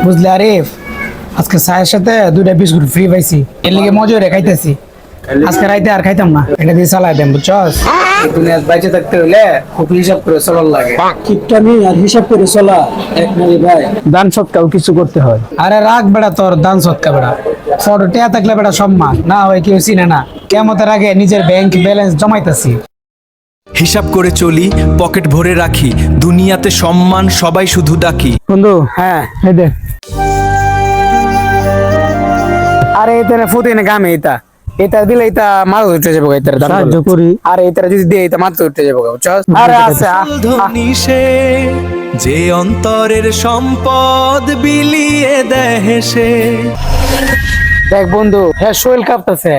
বুঝলে আরিফ, আজকে চায়ের সাথে 2টা বিস্কুট ফ্রি পাইছি, এর লিগে মজা রে খাইতেছি। আজকে রাইতে আর খাইতাম না, এটা দিয়ে চালাই দেন, বুঝছস? এই দুনিয়া বাইচে থাকতে হলে খুব হিসাব করে চলার লাগে। কিপটামি আর হিসাব করে চলা এক নারী ভাই। দান সৎকাও কিছু করতে হয়। আরে রাখ বেড়া তোর দান সৎকা বেড়া, ফটো টেয়া থাকলে বেড়া সম্মান না হয় কেউ চিনে না। কেমতের আগে নিজের ব্যাংক ব্যালেন্স জমাইতেছি। হিসাব করে চলি, পকেট ভরে রাখি, দুনিয়াতে সম্মান সবাই শুধু ডাকি। বন্ধু, হ্যাঁ, এই দে। আরে এটা ফুটে না গামে, এটা দিলে এটা মাছ উঠে যাবো, এটা সাহায্য করি। আরে এটা যদি দিয়ে এটা মাছ উঠে যাবো, বুঝছস? আরে আচ্ছা ধনী সে যে অন্তরের সম্পদ বিলিয়ে দেয় হেসে। দেখ বন্ধু, হ্যাঁ শৈল কাঁপতেছে,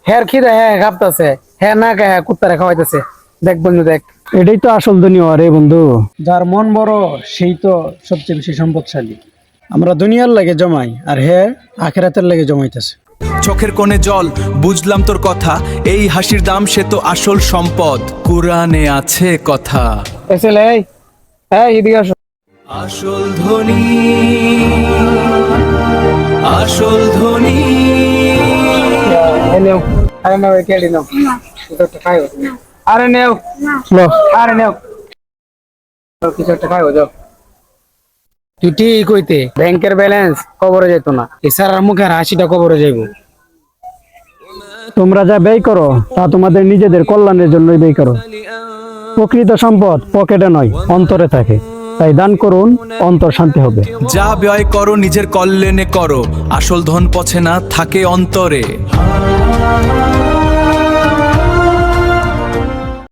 হ্যাঁ খিদে, হ্যাঁ কাঁপতেছে, হ্যাঁ না হ্যাঁ কুত্তারে খাওয়াইতেছে। দেখ বন্ধু দেখ, এটাই তো আসল দুনিয়া রে বন্ধু। যার মন বড় সেই তো সবচেয়ে বেশি সম্পদশালী। আমরা দুনিয়ার লাগে জমাই আর হে আখেরাতের লাগে জমাইতেছে। চোখের কোণে জল, বুঝলাম তোর কথা, এই হাসির দাম সে তো আসল সম্পদ, কোরআনে আছে কথা। এসেলে এই এদিকে আসো। আসল ধনী, আসল ধনী। এই নেও, আরে নাও, এই কেডি নাও, কিছু একটা খাইও। আরে নেও, আরে নেও, কিছু একটা খাইও যাও। তুই ঠিক কইতে, ব্যাংকের ব্যালেন্স কবরে যেত না, এছাড়ার মুখের হাসিটা কবরে যাইব। তোমরা যা ব্যয় করো তা তোমাদের নিজেদের কল্যাণের জন্যই ব্যয় করো। প্রকৃত সম্পদ পকেটে নয়, অন্তরে থাকে। তাই দান করুন, অন্তর শান্তি হবে। যা ব্যয় করো নিজের কল্যাণে করো, আসল ধন পছে না থাকে অন্তরে।